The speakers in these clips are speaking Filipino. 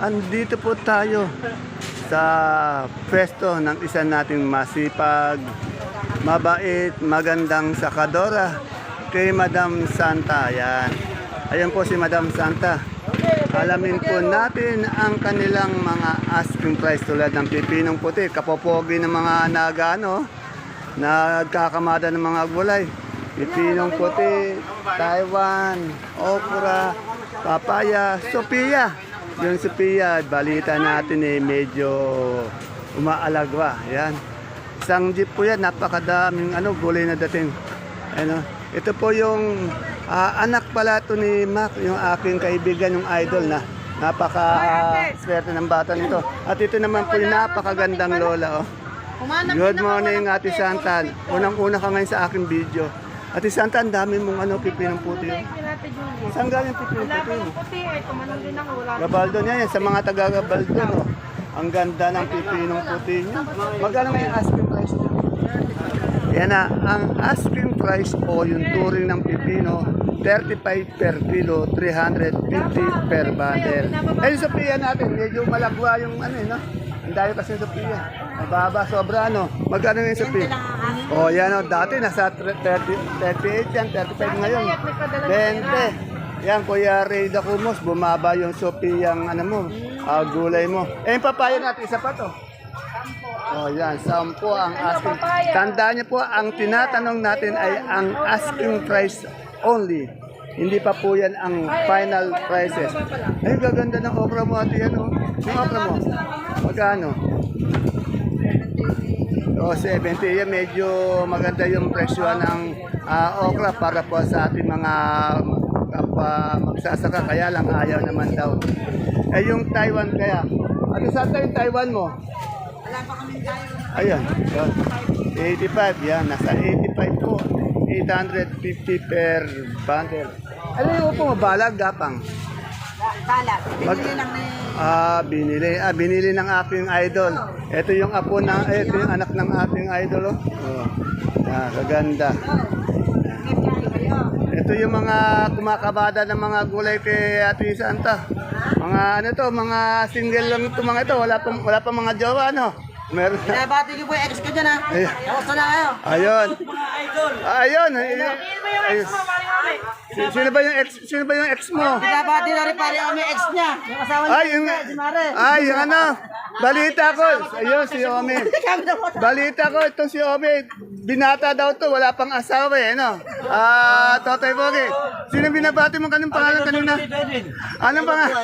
Andito po tayo sa pwesto ng isa nating masipag, mabait, magandang sakadora kay Madam Santa. Yan. Ayan po si Madam Santa. Alamin po natin ang kanilang mga asking price tulad ng pipinong puti, kapopogi ng mga nagkakamada ng mga gulay. Pipinong puti, Taiwan, okra, papaya, Sophia. Yung Sophia, balita natin medyo umaalagwa. Yan. Isang jeep po yan, napakadaming gulay na dating. Ito po yung anak pala to ni Mac, yung aking kaibigan, yung idol na napaka-swerte ng bata nito. At ito naman po yung napakagandang lola. Oh. Good morning, Ate Santa. Unang-una ka ngayon sa aking video. Ate Santa, ang dami mong pipinong puti. Saan galing pipinong puti? Puti, tumanong din ako. Gabaldo niya yan, sa mga taga-Gabaldo. No? Ang ganda ng pipinong puti niya. Magkano may asking price niya? Yan na, ang asking price po, yung turing ng pipino, 35 per kilo, 350 per bundle. Eh, yung Sophia natin, medyo malagwa yung Ang dami kasi yung Sophia. Mababa, sobra Magkano yung Sophia? Oh, yan dati nasa 38 yan, 35 ngayon. 20. Yan, Kuya Ray Dacumos, bumaba yung Sophia yung gulay mo. Eh, yung papaya natin, isa pa to. Oh, yan, 10 ang asking. Tandaan niyo po, ang tinatanong natin ay ang asking price only. Hindi pa po yan ang final prices. Ay, gaganda ng okra mo, ate, Yung okra mo, magkano? O, 70. Yan, medyo maganda yung presyo ng okra para po sa ating mga magsasaka. Kaya lang, ayaw naman daw. Eh, yung Taiwan kaya. Ano saan tayo yung Taiwan mo? Wala pa kami tayo. Ayan, 85, yan, nasa 85 po. 850 per bundle. Ano yung upo mo, balag, gapang? Balag. Binili lang ni... Binili ng aking idol. Ito yung ito yung anak ng ating idol. Oh. Kaganda. Ito yung mga kumakabada ng mga gulay kay Ate Santa. Mga single lang ito mga ito. Wala pa mga jowa, Meron na. Pinabati niyo po yung ex ko dyan, ha? Kamusta na kayo? Ayun. Mga idol. Ayun. Ayun. Sino ba yung ex mo? Pinabati na rin pare kami ex niya. Yung asawa niya, si Mare. Yung balita ko. Ayun, si Ome. Balita ko, itong si Ome. Binata daw to, wala pang asawa Totoy Bogi. Sino binabati mo kanong pangalan kanina? Anong pangalan?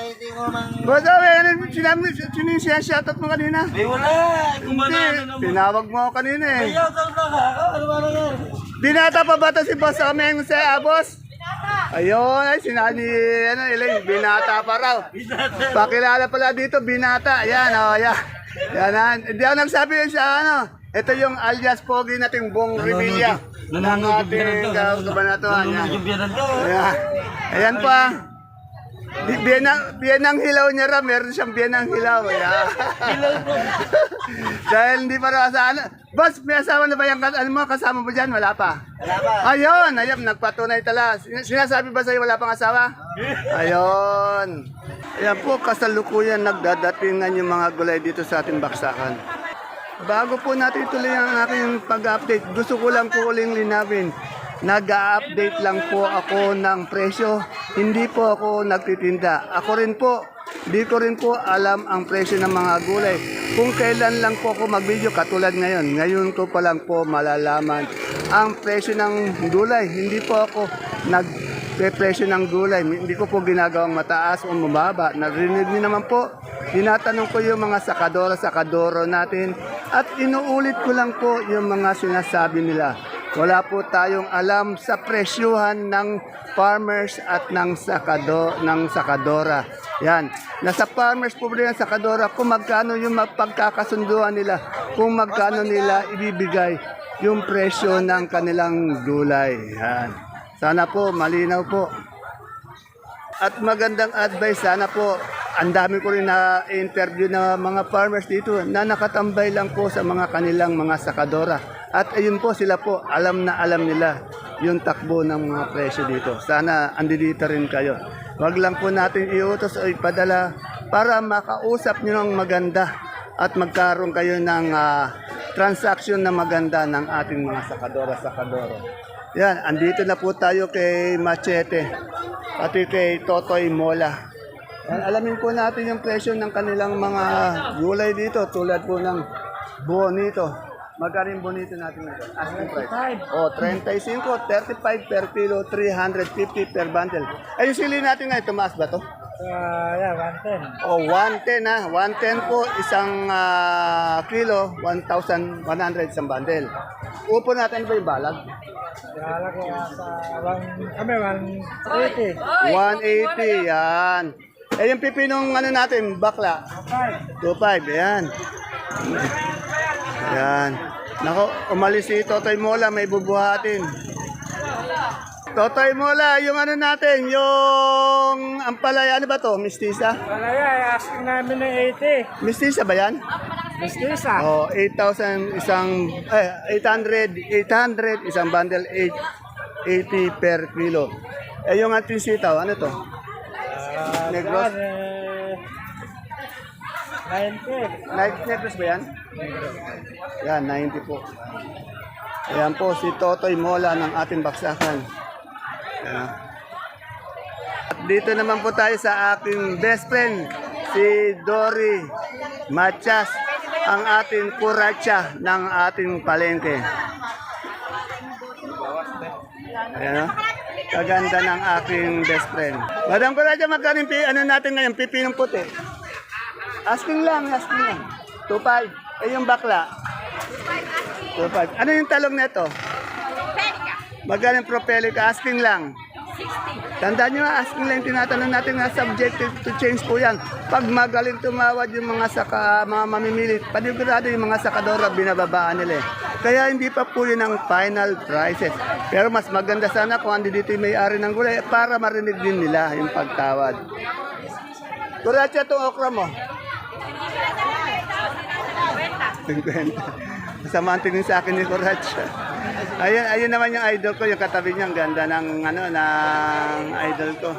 Boss Ome, sino yung shoutout mo kanina? Wala! Hindi, tinawag mo ako kanina Binata pa ba ito si Boss Omeng sa boss? Ayun, sinani, Elaine, binata pa raw. Pakilala pala dito, binata. Ayan, yan. Yan, hindi ako nagsabi yun siya, Ito yung alias Pogi nating Bong Revilla. Ng ating kabanatuan. Ayan pa. Biyanang hilaw niya raw, meron siyang biyanang hilaw. Dahil hindi pa raw asahan. Boss, may asawa na ba yung kasama mo dyan? Wala pa? Wala pa. Ayun, nagpatunay tala. Sinasabi ba sa'yo wala pang asawa? Ayun. Ayan po, kasalukuyan nagdadatingan yung mga gulay dito sa ating baksakan. Bago po natin ituloy ang aking pag-update, gusto ko lang po uling linawin. Nag-update lang po ako ng presyo. Hindi po ako nagtitinda. Ako rin po, di ko rin po alam ang presyo ng mga gulay. Kung kailan lang po ako mag-video katulad ngayon. Ngayon ko pa lang po malalaman ang presyo ng gulay. Hindi po ako nag-presyo ng gulay. Hindi ko po ginagawang mataas o mababa. Narinig niyo naman po. Tinatanong ko yung mga sakadoro natin at inuulit ko lang po yung mga sinasabi nila. Wala po tayong alam sa presyuhan ng farmers at ng sakadora. Yan. Nasa farmers po rin ang sakadora kung magkano yung pagkakasunduan nila, kung magkano nila ibibigay yung presyo ng kanilang gulay. Yan. Sana po malinaw po. At magandang advice, sana po, ang dami ko rin na-interview na mga farmers dito na nakatambay lang po sa mga kanilang mga sakadora. At ayun po, sila po, alam na alam nila yung takbo ng mga presyo dito. Sana andito rin kayo. Wag lang po natin iutos o ipadala para makausap nyo ng maganda at magkaroon kayo ng transaction na maganda ng ating mga sakadora-sakadoro. Yan, andito na po tayo kay Machete, pati kay Totoy Mola. Yan, alamin po natin yung presyo ng kanilang mga gulay dito, tulad po ng bonito. Magkano yung bonito natin ngayon? Asking price. O, 35, 35 per kilo, 350 per bundle. Ay, yung sili natin ngayon, tumaas ba to? Yeah, 110. O, 110 ha. 110 po, isang kilo, 1,100 isang bundle. Upo natin ba yung balag? Kala ko sa 180. 180, yan. Eh, yung pipinong ano natin, bakla? 2.5, yan. Yan. Nako, umalis si Totoy Mola, may bubuhatin. Totoy Mola, yung ano natin, yung ampalaya, ano ba to? Mistisa? Malaya, asking namin ng 80. Mistisa ba yan? Mistisa. Oh, 8,000 isang, 800 isang bundle, 80 per kilo. Eh, yung ating sitaw, ano to? Negros? 90. Negros ba yan? Yan, 90 po. Ayan po, si Totoy Mola ng ating baksakan. Ayan. At dito naman po tayo sa aking best friend, si Dory Machas, ang ating kuratsa ng ating palengke. Ayan, kaganda ng aking best friend. Madam Kuratsa, magkano yung ano natin ngayon, pipinong puti? Asking lang, asking lang. 2.5. Eh, yung bakla? 2.5. Ano yung talong neto? Magkano yung propelica? Asking lang. Tandaan nyo, asking lang yung tinatanong natin na subjective to change po yan. Pag magaling tumawad yung mga mamimili, panigurado yung mga sakadora, binababaan nila eh. Kaya hindi pa po yun ang final prices. Pero mas maganda sana kung andi dito yung may-ari ng gulay para marinig din nila yung pagtawad. Kuratsa itong okra mo. 50. Masama ang tingin sa akin ni Kuratsa. Ayun naman yung idol ko, yung katabi niya, ang ganda ng idol ko.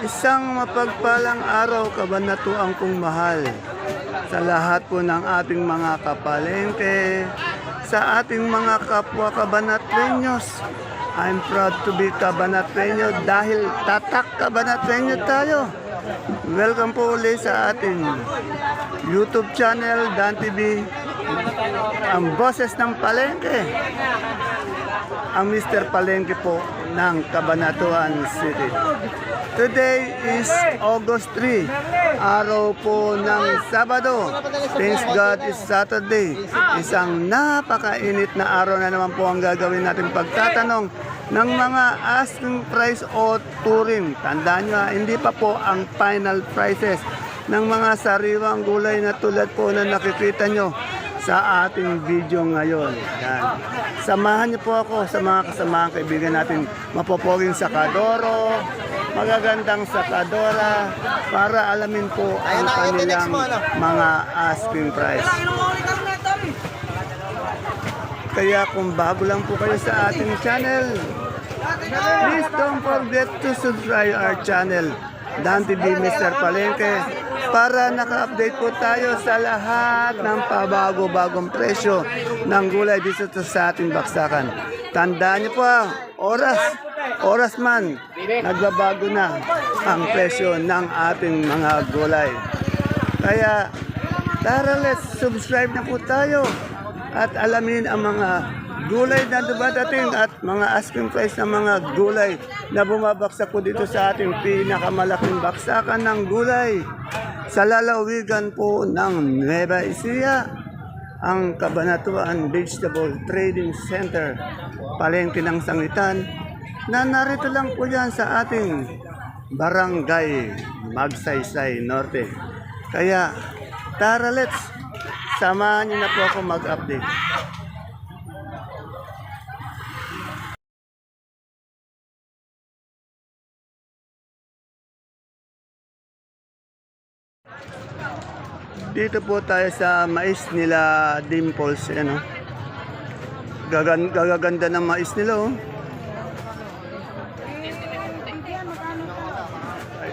Isang mapagpalang araw, kabanatuang kong mahal, sa lahat po ng ating mga kapalengke, sa ating mga kapwa kabanatrenyos. I'm proud to be Cabanatreño dahil tatak Cabanatreño tayo. Welcome po ulit sa ating YouTube channel, Dan TV, ang boses ng Palengke. Ang Mr. Palengke po ng Cabanatuan City. Today is August 3, araw po ng Sabado. Thanks God is Saturday. Isang napakainit na araw na naman po ang gagawin natin pagtatanong ng mga asking price o turing. Tandaan nyo, hindi pa po ang final prices ng mga sariwang gulay na tulad po na nakikita nyo sa ating video ngayon. Yan. Samahan niyo po ako sa mga kasamahan kaibigan natin, mapopoging sakadoro, magagandang sakadora, para alamin po ang kanilang mga asking price. Kaya kung bago lang po kayo sa ating channel, please don't forget to subscribe our channel, Dan TV Mr. Palengke, para naka-update po tayo sa lahat ng pabago-bagong presyo ng gulay dito sa ating baksakan. Tandaan niyo po, oras man, nagbabago na ang presyo ng ating mga gulay. Kaya, tara, let's subscribe na po tayo at alamin ang mga gulay na dumadating at mga asking price ng mga gulay na bumabaksak po dito sa ating pinakamalaking baksakan ng gulay sa lalawigan po ng Nueva Ecija, ang Cabanatuan Vegetable Trading Center, Palengke ng Sangitan, na narito lang po yan sa ating Barangay Magsaysay Norte. Kaya tara, let's samahan niyo na po ako mag-update. Dito po tayo sa mais nila Dimples, ano. Gaganda ng mais nila, oh.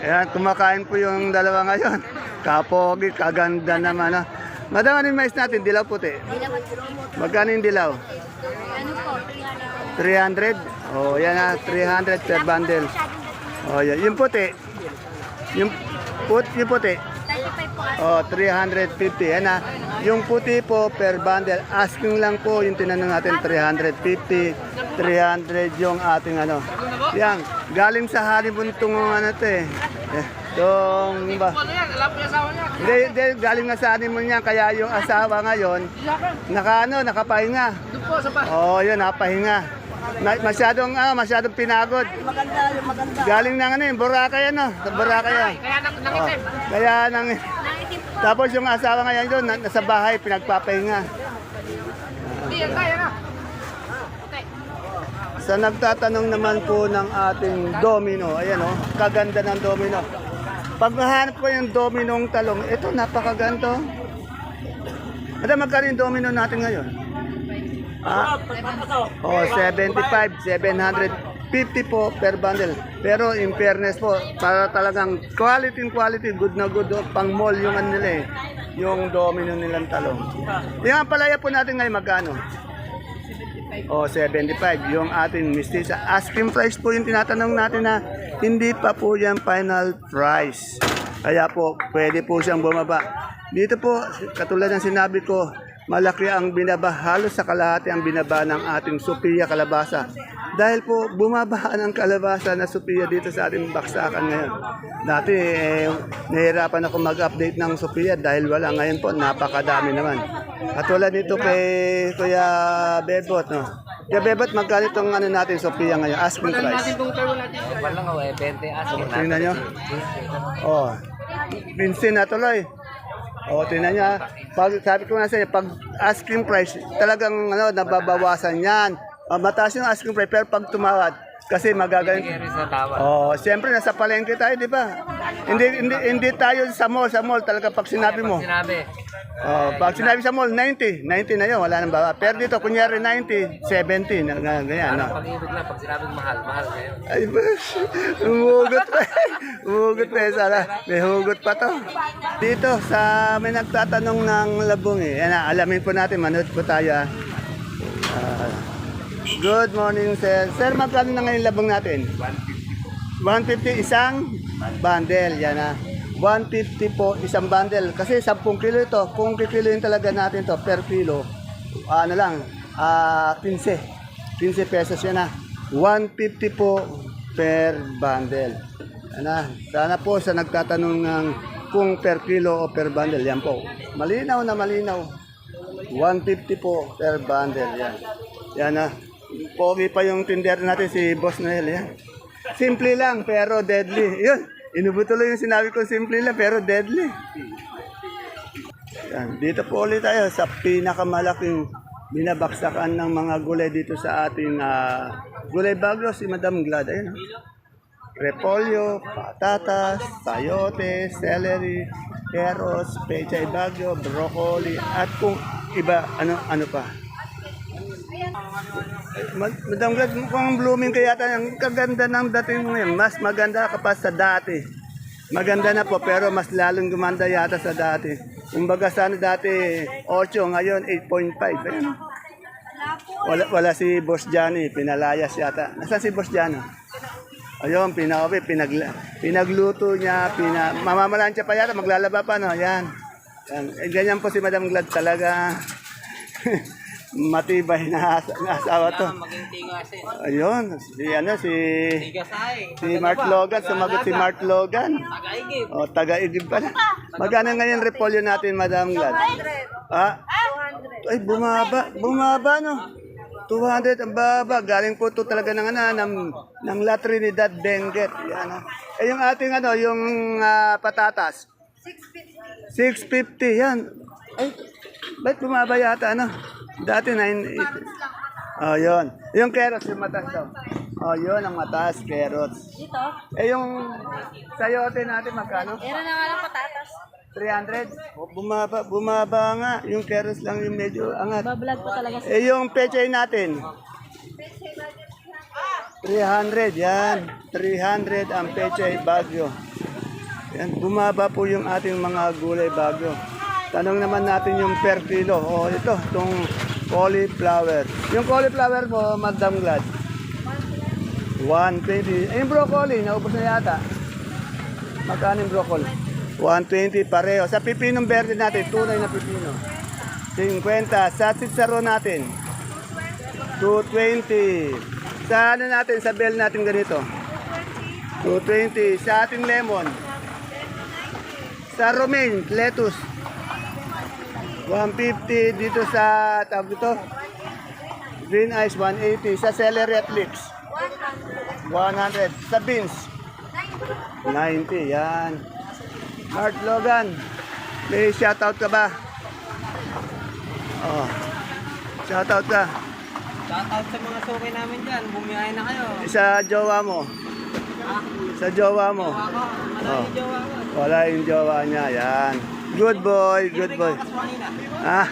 Ayan, kumakain po yung dalawa ngayon. Kapogi, kaganda naman, ah. Madam, ano yung mais natin? Dilaw puti. Magkano yung dilaw? Ano po, 300? Oh, yan na, 300 per bundle. Oh, yan. Yung puti. Yung puti. 35 po. Oh, 350. Yan na. Yung puti po per bundle. Asking lang po yung tinanong natin 350, 300 yung ating ano. Yan, galing sa halibuntong ano to eh. Yung ba? Hindi, galing nga sa honeymoon niya, kaya yung asawa ngayon, nakapahinga. Oh, yun, nakapahinga. Masyadong pinagod. Galing ng ano, Boracay ano, sa Boracay. Kaya nang tapos yung asawa ngayon doon, nasa bahay, pinagpapahinga. Sa nagtatanong naman po ng ating domino, ayan o, kaganda ng domino. Pag nahanap ko yung dominong talong, ito napakaganda. Ada magkano yung domino natin ngayon? Ah, oh, 75, 750 po per bundle. Pero in fairness po, para talagang quality, good na good, pang mall yung ano nila eh, yung domino nilang talong. Yung palaya po natin ngayon magkano? O, 75. Yung ating mistisa. Asking price po yung tinatanong natin na hindi pa po yan final price. Kaya po, pwede po siyang bumaba. Dito po, katulad ng sinabi ko, malaki ang binaba. Halos sa kalahati ang binaba ng ating Sophia kalabasa. Dahil po, bumaba ang kalabasa na Sophia dito sa ating baksakan ngayon. Dati, nahirapan ako mag-update ng Sophia dahil wala. Ngayon po, napakadami naman. Katulad nito kay Kuya Bebot, no? Kuya Bebot, magkano itong ano natin, Sophia ngayon? Asking price. Walang 20 asking. Tingnan nyo. Oh, Vincent na tuloy. Oh, tingnan nyo. Sabi ko nga sa inyo, pag asking price, talagang ano, nababawasan yan. Mataas yung asking price, pero pag tumawad, kasi magagaling. Oh, siyempre nasa palengke tayo, di ba? Hindi tayo sa mall talaga pag sinabi mo. Oh, pag sinabi sa mall 90 na 'yon, wala nang baba. Pero dito kunyari 90, 70 na ganyan, no. Pag-ibig na pag sinabing mahal ngayon. Ay, umugot pa. Umugot pa sana. May hugot pa to. Dito sa may nagtatanong ng labong eh. Yan, alamin po natin, manood po tayo. Good morning, sir. Sir, magkano na ngayon labong natin? 150 isang bundle. Yan na. 150 po isang bundle. Kasi 10 kilo ito. Kung kikiloin talaga natin to per kilo, ano lang, 15. 15 pesos yan na. 150 po per bundle. Ano, sana po sa nagtatanong ng kung per kilo o per bundle, yan po. Malinaw na malinaw. 150 po per bundle. Yan. Yan na. Pogi pa yung tinder natin si Boss Noel. Yan. Simple lang pero deadly. Yun. Inubutuloy yung sinabi ko, simple lang pero deadly. Yan. Dito po ulit tayo sa pinakamalaking binabaksakan ng mga gulay dito sa ating gulay bagyo, si Madam Glad. Ayun, repolyo, patatas, sayote, celery, carrots, pechay bagyo, broccoli, at kung iba, ano pa. Madam Glad, mukhang blooming kaya ang kaganda ng dating ngayon. Mas maganda ka pa sa dati. Maganda na po, pero mas lalong gumanda yata sa dati. Kumbaga sana dati 8, ngayon 8.5. Ayun. Wala si Boss Johnny, pinalayas yata. Nasaan si Boss Johnny? Ayun, pinagluto niya, mamamalansya pa yata, maglalaba pa, no? Yan. Ganyan po si Madam Glad talaga. Matibay na asawa to. Ayun, si Mark Logan, sumagot si Mark Logan. O, taga-igib pala. Magkano ngayon repolyo natin, Madam Glad? 200. Ay, bumaba no. 200 ang baba. Galing po to talaga ng La Trinidad Benguet. Yan, eh, yung ating yung patatas. 650 yan. Ay, ba't bumaba yata Dati 980. Oh, yun. Yung carrots, yung mataas daw. Oh, yun ang mataas, carrots. Dito? Eh, yung sayote natin, magkano? Meron na nga lang patatas. 300? O, bumaba nga. Yung keros lang yung medyo angat. Bablog po talaga. Eh, yung pechay natin? 300, yan. 300 ang pechay Bagyo. Yan, bumaba po yung ating mga gulay Bagyo. Tanong naman natin yung per kilo. O, ito, itong cauliflower. Yung cauliflower mo, Madam Glad? 120. Eh, yung broccoli, naubos na yata. Magkano yung broccoli? 120 pareho. Sa pipinong verde natin, tunay na pipino. 50. Sa sitsaro natin, 220. Sa ano natin, sa bell natin ganito, 220. Sa ating lemon, sa romaine, lettuce, 150. Dito sa, tawag dito, green ice, 180. Sa celery at leeks, 100. Sa beans, 90. Yan. Mart Logan, may shoutout ka ba? Oh. Shoutout ka. Shoutout sa mga suki namin dyan. Bumiyahe na kayo. Sa jowa mo. Sa jowa mo. Oh. Wala yung jowa niya. Yan. Good boy, good boy. Ah.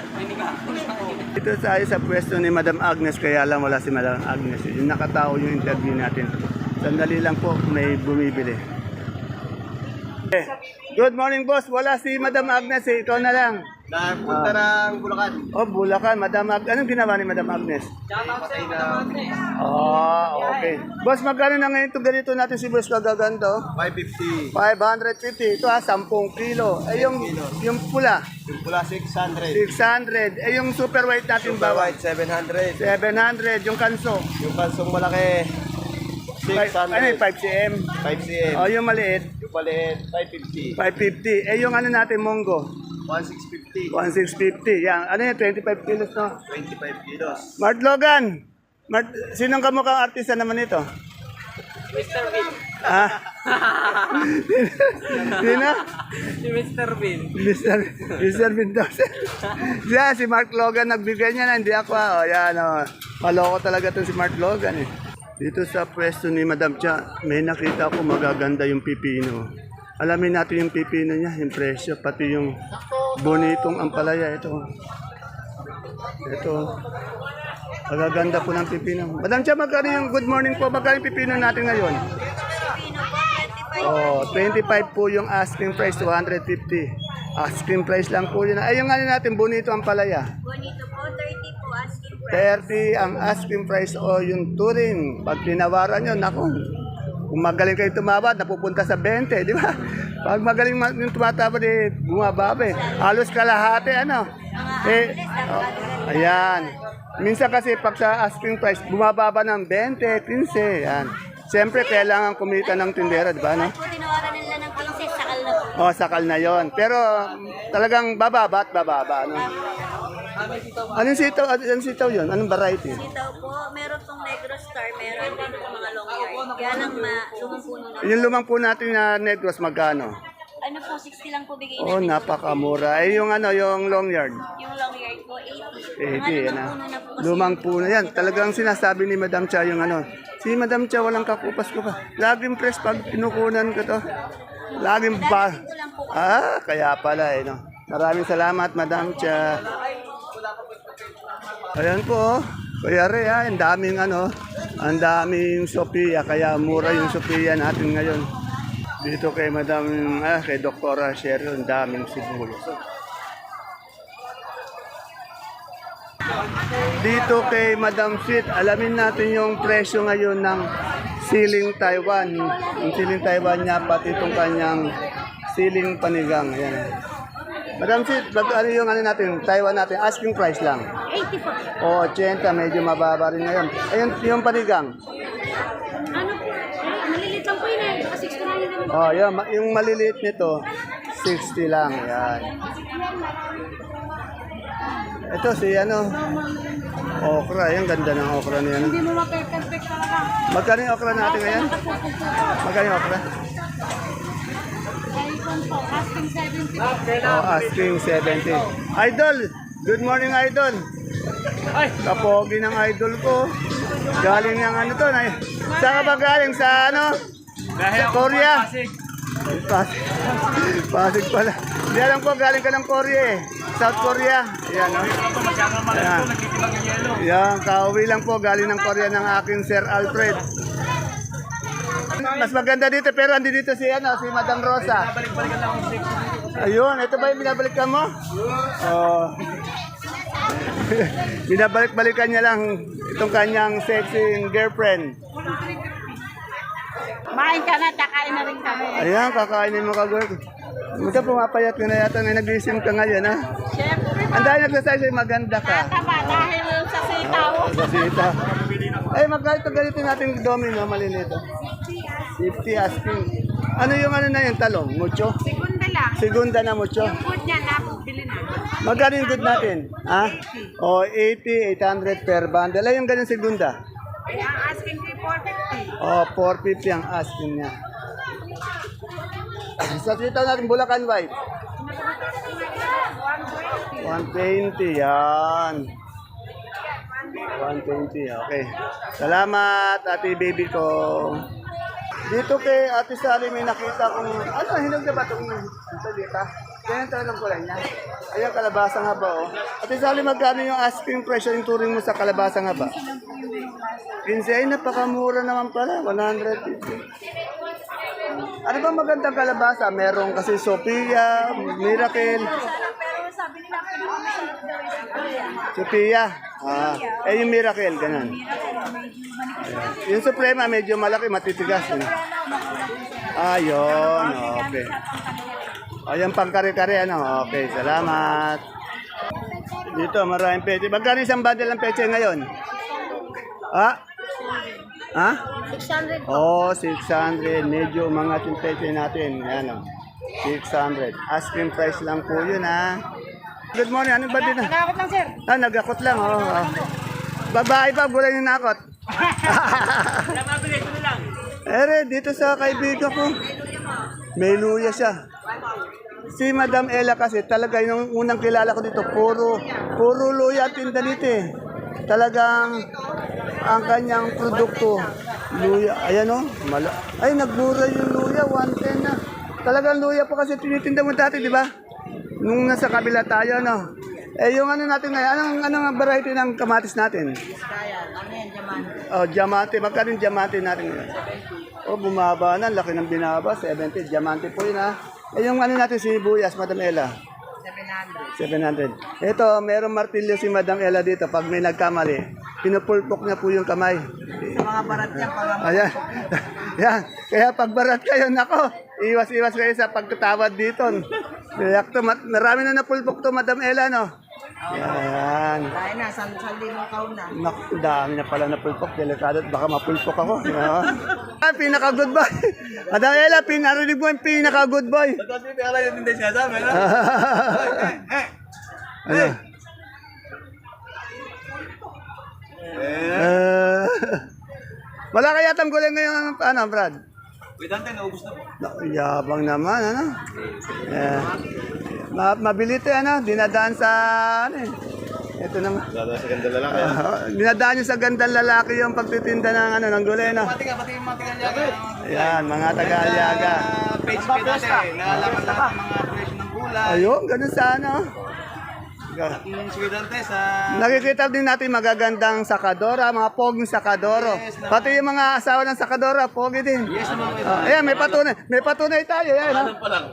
Ito tayo sa pwesto ni Madam Agnes, kaya lang wala si Madam Agnes. Yung nakatao yung interview natin. Sandali lang po, may bumibili. Good morning, boss. Wala si Madam Agnes, eh. Ikaw na lang. Punta ng Bulacan. Oh, Bulacan. Madam Agnes. Anong ginawa ni Madam Agnes? Shoutout sa inyo. Oh, okay. Boss, magkano na ngayon ito ganito natin si Boss Kagaganto? 550. 550. Ito 10 kilo. Eh, yung pula, Yung pula 600. 600. Eh, yung super white natin Super bawal, white 700. 700. Yung kanso, Yung kalsong malaki 600. 5 cm. 5 cm. Oh, yung maliit, Yung maliit 550. 550. Eh, yung ano natin, monggo, 1650. 1650. Yan. Ano yan, 25 kilos, no? 25 kilos. Mart Logan. Sinong kamukhang artista naman ito? Mr. Bean. Ah. Sino? Si Mr. Bean. Mr. Mendoza. Yan, si Mark Logan nagbigay niya na, hindi ako. Oh, yan, oh. Maloko talaga to si Mark Logan, eh. Dito sa pwesto ni Madam Cha, may nakita ko magaganda yung pipino. Alamin natin yung pipino niya, yung presyo, pati yung bonitong ampalaya. Ito. Magaganda po ng pipino. Madam Cha, magkano yung good morning po? Magkano yung pipino natin ngayon? Oh, 25 po yung asking price, 250. Asking price lang po yun. Ay, yung ano natin, bonito ang palaya. Bonito po, 30 po asking price. 30 ang asking price o yung turing. Pag tinawaran nyo, naku, kung magaling kayo tumawad, napupunta sa 20, di ba? Pag magaling yung tumatawad, eh, bumababa eh. Halos kalahati, ano? Ayan. Minsan kasi pag sa asking price, bumababa ng 20, 15, yan. Siyempre, kailangan kumita ng tindera, di ba, no? Po, tinawaran nila ng 15, sakal na po. Oh, sakal na yon. Pero talagang bababa at bababa, no? Anong sitaw yun? Anong variety? Sitaw po, meron pong Negro Star, meron din po mga long yard. Kaya lang lumang puno na. Yung lumang po natin na negros, magkano? Ano po, 60 lang po bigay Oh, namin. napakamura. Eh, yung ano, yung long yard. Yung long yard po, 80. 80, yan Mga na. lumang puno na po kasi. Lumang puno yan. Talagang sinasabi ni Madam Cha yung ano. Si Madam Cha walang kakupas ko pa. Laging press pag pinukunan ko to. Laging ba? Dadating ko lang po. Ah, kaya pala eh, no. Maraming salamat, Madam Cha. Ayan po, oh. Kuya Ray, ah, ang daming ano, ang daming Sophia, kaya mura yung Sophia natin ngayon. Dito kay Madam, kay Doktora Cheryl, ang daming sibuyas. Dito kay Madam Sweet, alamin natin yung presyo ngayon ng siling Taiwan. Yung siling Taiwan niya, pati itong kanyang siling panigang. Ayan. Madam Sweet, ano yung ano natin, Taiwan natin, asking price lang. 80 po. O, 80, medyo mababa rin ngayon. Ayun, yung panigang. Ano po? Malilit lang po yun eh. 60 lang yun. Oh, yung maliliit nito, 60 lang. Yan. Ito si ano, okra. Yung ganda ng okra niya. Hindi mo mapipperfect talaga. Magkano yung okra natin ngayon? Magkano yung okra? Icon po, asking 70 po. Oh, asking 70. Idol! Good morning, Idol! Kapogi ng idol ko. Galing ng ano to. Saan ka ba galing? Sa ano? Sa Korea? Pasig. Pasig pala. Hindi alam ko, galing ka ng Korea eh. South Korea. Ayan, no? Ayan. Ayan, kauwi lang po, galing ng Korea ng aking Sir Alfred. Mas maganda dito, pero andi dito si, si Madam Rosa. Ayun, ito ba yung binabalikan mo? Oh. Binabalik-balikan niya lang itong kanyang sexy girlfriend. Main ka na, kakain na rin kami. Ayan, kakainin mo ka, girl. Ito, pumapayat ka na yata na nag-isim ka ngayon, ha? Siyempre, Ang dahil nagsasabi sa'yo, maganda ka. tama dahil sa sitaw. Sa sita. Ay, magkano ganito natin domino, malinito? 50 asking. Ano yung ano na yung talong? Mucho? Segunda lang. Segunda na mucho? Good niya na, bili na. Magkano yung good natin? Ha? O, 80, 800 per bundle. Ay, yung ganun segunda? Ay, ang asking fee 450. O, 450 ang asking niya. Sa sitaw natin, Bulacan White. 120, yan. 120, okay. Salamat, ate baby ko. Dito kay Ate Sally may nakita kong, hinog na ba itong dito? Kaya talagang kulay niya. Ayan, kalabasa nga ba, oh. Ate Sally, magkano yung asking price yung turing mo sa kalabasa nga ba? 15, ay napakamura naman pala, 150. Ano ba magandang kalabasa? Meron kasi Sophia, Miracle. Pero sabi nila, Sophia. Yung Miracle, ganun. Yung Suprema, medyo malaki, matitigas. Ayun, okay. Ayun, pangkare-kare, ano? Okay, salamat. Dito, maraming peche. Magkano isang bundle ng peche ngayon? Ha? 600. Oh, 600. Medyo umangat yung peche natin. Ayan, 600. Asking price lang po yun, ha? Good morning. Anong ba din? Nagakot lang, sir. Nagakot lang, oh. Babae pa, gulay yung nakot. Dito sa kaibigan ko, may luya siya. Si Madam Ella kasi talaga yung unang kilala ko dito, puro luya at tinda dito eh. Talagang ang kanyang produkto, luya. Ayan o, ay nagbura yung luya, 110 na. Talagang luya po kasi tinitinda mo dati, di ba? Nung nasa kabila tayo, ano. Yung ano natin ngayon, anong variety ng kamatis natin? Kaya, ano yan, diamante. Oh, diamante. Magkano yung diamante natin ngayon? Oh, bumaba na. Laki ng binaba. 70. Diamante po yun, ha? Yung ano natin, sibuyas, Madam Ella? 700. Ito, merong martilyo si Madam Ella dito. Pag may nagkamali, pinupulpok niya po yung kamay. Sa mga barat niya, Ayan. Yan. Kaya pag barat kayo, nako, iwas-iwas kayo sa pagtatawad dito. Kaya marami na napulpok to, Madam Ella, no? Yan. Dahil na, sali ng kaon na. Naku, dami na pala napulpok. Delikado. Baka mapulpok ako. Pinaka-good boy. Madam Ella, pinarinig mo yung pinaka-good boy. Ano? Wala kaya tanggulay ngayon, Brad? Naubos na po. Yabang naman, ano? Mabili ito, dinadaan sa, ito naman. Lalo sa ganda lalaki. Dinadaan nyo sa gandang lalaki yung pagtitinda ng gulay, no? Pati yung mga taga-alyaga. Ayan, mga taga-alyaga. Page pa dati. Nalaman lahat ng mga presyo ng gulay. Ayun, ganun sana, oh. Yung estudyante sa... Nakikita din natin magagandang sakadora, mga poging sakadoro. Pati yung mga asawa ng sakadora, pogi din. Yes, naman kayo. Ayan, may patunay. May patunay tayo. Yan, ha? pa lang.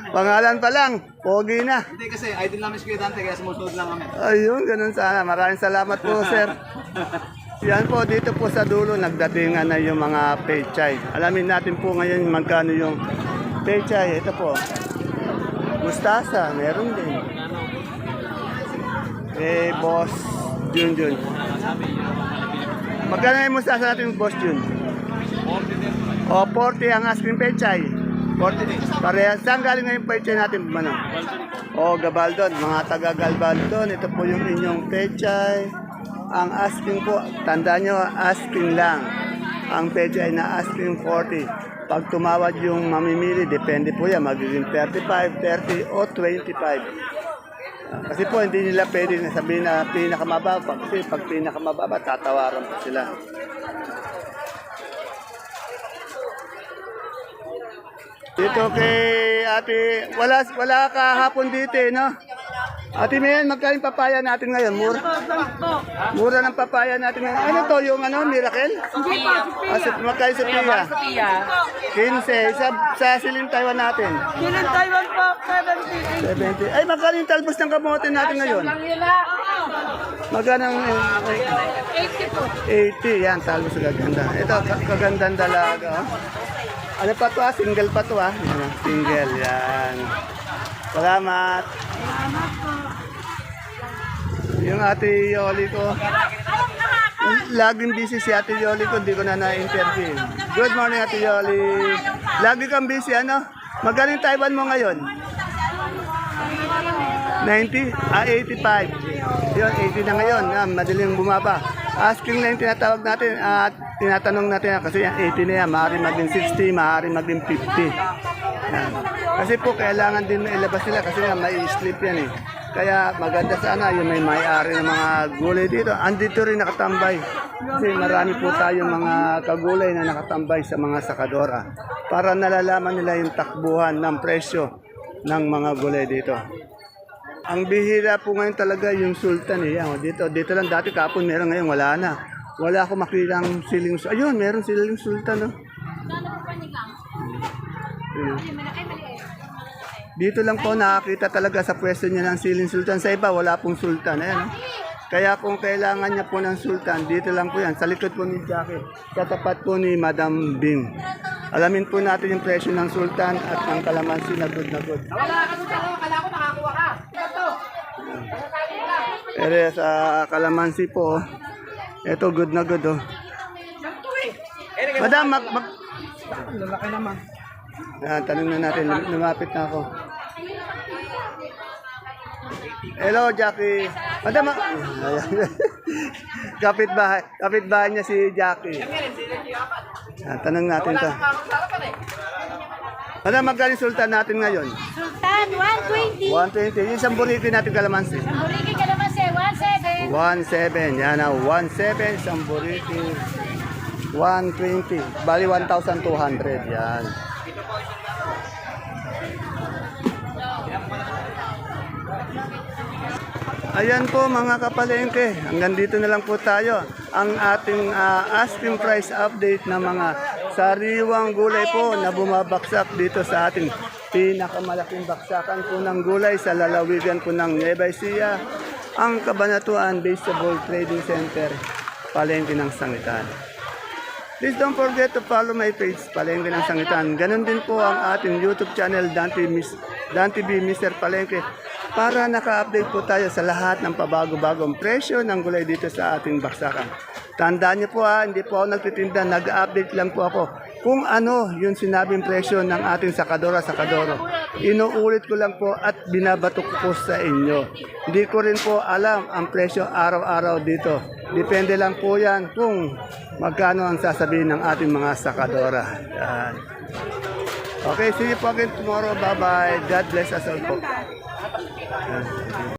Pangalan pa lang, pogi na. Hindi kasi idol namin si Kuya Dante kaya sumusunod lang kami. Ayun, ganun sana. Maraming salamat po, sir. Yan po, dito po sa dulo, nagdatingan na yung mga pechay. Alamin natin po ngayon magkano yung pechay. Ito po. Mustasa, meron din. Boss Junjun. Magkano yung mustasa natin, Boss Jun? 40 ang asking pechay. 40. Parehas. Saan galing ngayon pechay natin? Gabaldon. Mga taga Gabaldon. Ito po yung inyong pechay. Ang asking po, tandaan nyo, asking lang. Ang pechay na asking 40. Pag tumawad yung mamimili, depende po yan. Magiging 35, 30 o 25. Kasi po, hindi nila pwede na sabihin na pinakamababa. Kasi pag pinakamababa, tatawaran po sila. Dito kay ate, wala kahapon dito eh, no? Ate Mayan, magkaling papaya natin ngayon? Mura ng papaya natin ngayon. Ano to, yung Miracle? Magkaling Sophia? 15. Sa Siling Taiwan natin? Siling Taiwan po, 70. 70. Ay, magkaling talbos ng kamote natin ngayon? Magkano? 80 po. 80. Yan, talbos gaganda. Ito, kagandang dalaga. Oh. Ano pa to? Single pa to. Yan, single. Yan. Salamat. Yung ate Yoli ko. Laging busy si ate Yoli ko, hindi ko na na-interview. Good morning, ate Yoli. Lagi kang busy, ano? Magaling Taiwan mo ngayon? 90? 85. Yun, 80 na ngayon. Madaling bumaba. Asking lang tinatawag natin at tinatanong natin kasi 80 na yan. Maaaring maging 60, maaaring maging 50. Yan. Kasi po kailangan din ilabas nila kasi nga may sleep yan eh. Kaya maganda sana yung may-ari ng mga gulay dito. Andito rin nakatambay. Kasi marami po tayong mga kagulay na nakatambay sa mga sakadora. Para nalalaman nila yung takbuhan ng presyo ng mga gulay dito. Ang bihira po ngayon talaga yung sultan eh. Yan, dito lang dati kapon meron, ngayon wala na. Wala akong makitang siling sultan. Ayun, meron siling sultan. No? Dito lang po nakakita talaga sa pwesto niya ng siling sultan. Sa iba, wala pong sultan. Ayan, no? Kaya kung kailangan niya po ng sultan, dito lang po yan. Sa likod po ni Jackie. Sa tapat po ni Madam Bing. Alamin po natin yung presyo ng sultan at ng kalamansi na good na good. Pero sa kalamansi po, ito good na good. Oh. Madam, Lalaki naman. tanong na natin, lumapit na ako. Hello, Jackie. Madam, kapitbahay niya si Jackie. Tanong natin to. Madam, magkano sultan natin ngayon? Sultan, 120. 120. Yung isang buriki natin kalamansi. Buriki ka naman siya, 17. 1.7. Yan na, 1.7. Isang buriki. 120. Bali, 1,200. Yan. Ayan po mga kapalengke, hanggang dito na lang po tayo. Ang ating asking price update ng mga sariwang gulay po na bumabaksak dito sa ating pinakamalaking baksakan po ng gulay sa lalawigan po ng Nueva Ecija, ang Cabanatuan Vegetable Trading Center, Palengke ng Sangitan. Please don't forget to follow my page, Palengke ng Sangitan. Ganon din po ang ating YouTube channel, Dan TV Mr. Palengke, para naka-update po tayo sa lahat ng pabago-bagong presyo ng gulay dito sa ating baksakan. Tandaan niyo po hindi po ako nagtitinda, nag-update lang po ako kung ano yung sinabing presyo ng ating sakadora-sakadoro. Inuulit ko lang po at binabatok ko sa inyo. Hindi ko rin po alam ang presyo araw-araw dito. Depende lang po yan kung magkano ang sasabihin ng ating mga sakadora. Yan. Okay, see you po again tomorrow. Bye-bye. God bless us all po. Yan.